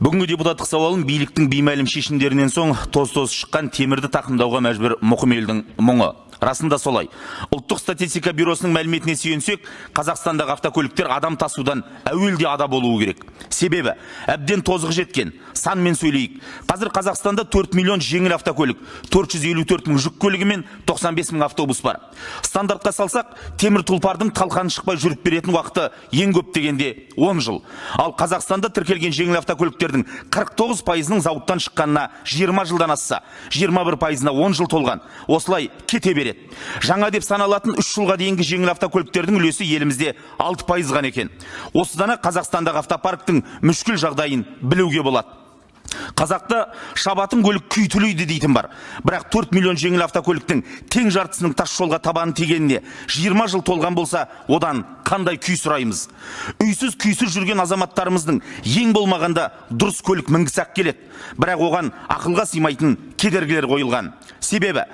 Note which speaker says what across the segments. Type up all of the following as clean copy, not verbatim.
Speaker 1: Бүгінгі депутаттық сауалым биліктің беймәлім шешімдерінен соң тоз-тоз шыққан темірді тақымдауға мәжбүр мұқым елдің мұңы. Расында солай. Ұлттық статистика бюросының мәліметіне сүйенсек, Қазақстандағы автокөліктер адам тасудан әуелде ада болуы керек. Себебі, әбден тозығы жеткен. Санмен сөйлейік. Қазір Қазақстанда 4 миллион жеңіл автокөлік, 454 мың жүк көлігі мен 95 мың автобус бар. Стандартқа салсақ, темір тұлпардың талқаны шықпай жүріп беретін уақыты ең көп дегенде 10 жыл. Ал Қазақстанда тіркелген жеңіл автокөліктердің 49%-ның зауыттан шыққанына 20 жылдан асса, 21%-на 10 жыл толған. Осылай кете береді. Жаңа деп саналатын 3 жылға дейінгі жеңіл автокөліктердің үлесі елімізде 6% ғана екен. Осыдан Қазақстандағы автопарктің мүшкіл жағдайын білуге болады. Қазақта шабатын көлік күйтілейді дейтін бар. Бірақ 4 миллион жеңіл автокөліктің тең жартысының тас жолға табаны тигеніне 20 жыл толған болса, одан қандай күй сұраймыз? Үйсіз күйсіз жүрген азаматтарымыздың ең болмағанда дұрыс көлік мінгісі-ақ келеді. Бірақ оған ақылға сыймайтын кедергілер қойылған. Себебі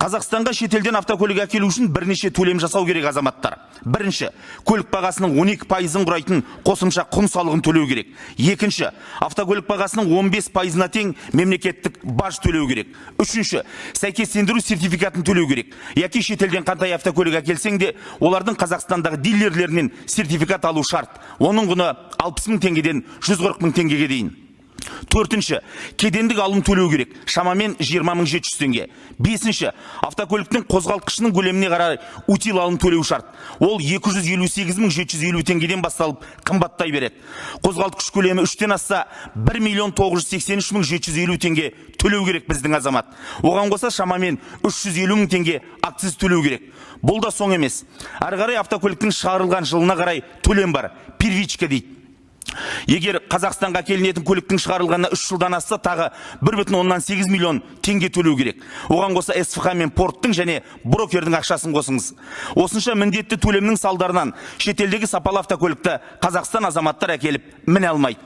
Speaker 1: Қазақстанға шетелден автокөлік әкелу үшін бірнеше төлем жасау керек азаматтар. Бірінші, көлік бағасының 12%-ын құрайтын қосымша құн салығын төлеу керек. Екінші, автокөлік бағасының 15%-на тең мемлекеттік баж төлеу керек. Үшінші, сәйкестендіру сертификатын төлеу керек. Яки шетелден қандай автокөлік әкелсең де, олардың Қазақстандағы дилерлерінен сертификат алу шарт. Оның құны 60 мың теңгеден 140 мың теңгеге дейін. Төртінші, кедендік алым төлеу керек, шамамен 20.700 теңге. Бесінші, автокөліктің қозғалтқышының көлеміне қарай утил алым төлеу шарт. Ол 258.750 теңгеден басталып қымбаттай береді. Қозғалтқыш көлемі 3-тен асса 1.983.750 теңге төлеу керек біздің азамат. Оған қоса шамамен 350 мың теңге акциз төлеу керек. Бұл да соң емес. Ары қарай автокөліктің шығарылған жылына қарай төлем бар, первичка дейді. Егер Қазақстанға келінетін көліктің шығарылғанына 3 жылдан асса, тағы 1,8 миллион теңге төлеу керек. Оған қоса СФХ мен порттың және брокердің ақшасын қосыңыз. Осынша міндетті төлемнің салдарынан шетелдегі сапалы автокөлікті Қазақстан азаматтар әкеліп міне алмайды.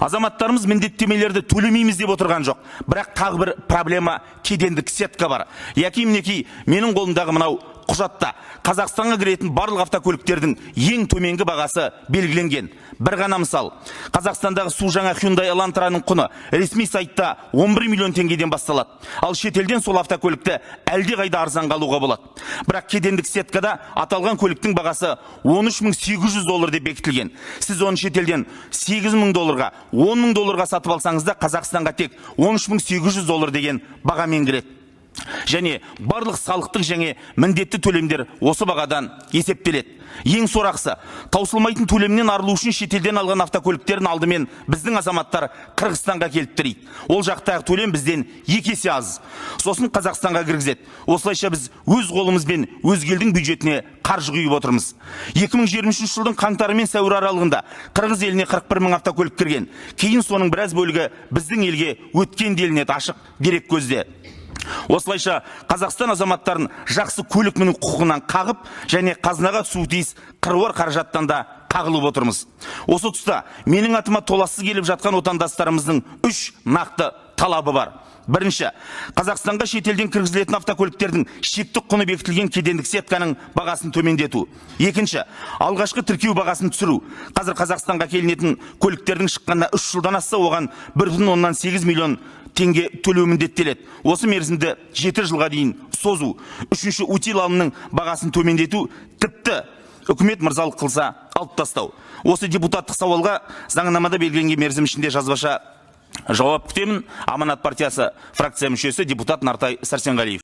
Speaker 1: Азаматтарымыз міндеттемелерді төлемейміз деп отырған жоқ. Бірақ тағы бір проблема кедендік сетка бар. Яки мінекей менің қолымдағы мынау құжатта Қазақстанға кіретін барлық автокөліктердің ең төменгі бағасы белгіленген. Бір ғана мысал. Қазақстандағы су жаңа Hyundai Elantra'ның құны ресми сайтта 11 миллион теңгеден басталады. Ал шетелден сол автокөлікті әлде қайда арзанға алуға болады. Бірақ кедендік сеткада аталған көліктің бағасы $13.800 деп бекітілген. Сіз оны шетелден $8.000-ға, $10.000-ға сатып алсаңыз да Қазақстанға тек $13.800 деген бағамен кіреді. Және барлық салықтық және міндетті төлемдер осы бағадан есептеледі. Ең сорақсы, таусылмайтын төлемнен арылу үшін шетелден алған автокөліктерін алдымен біздің азаматтар Қырғызстанға келіп тірейді. Ол жақтағы төлем бізден 2 есе аз. Сосын Қазақстанға кіргізеді. Осылайша біз өз қолымызбен өзге елдің бюджетіне қаржы құйып отырмыз. 2023 жылдың қаңтары мен сәуір аралығында Қырғыз еліне 41 мың автокөлік кірген. Кейін соның біраз бөлігі біздің елге өткен делінеді ашық дерек көзде. Осылайша Қазақстан азаматтарын жақсы көлік міну құқығынан қағып, және қазынаға түсуі тиіс қыруар қаражаттан да қағылып отырмыз. Осы тұста менің атыма толассыз келіп жатқан отандастарымыздың 3 нақты талабы бар. Бірінші, Қазақстанға шетелден кіргізілетін автокөліктердің шектік құны бекітілген кедендік сетканың бағасын төмендету. Екінші, алғашқы тіркеу бағасын түсіру. Қазір Қазақстанға келінетін көліктердің шыққанына 3 жылдан асса, оған 1,8 миллион теңге төлеу міндеттеледі. Осы мерзімді 7 жылға дейін созу. Үшінші, утил алымның бағасын төмендету, тіпті үкімет мырзалық қылса алып тастау. Осы депутаттық сауалға заңнамада белгіленген мерзім ішінде жазбаша жауап күтемін. Аманат партиясы фракция мүшесі депутат Нартай Сәрсенғалиев.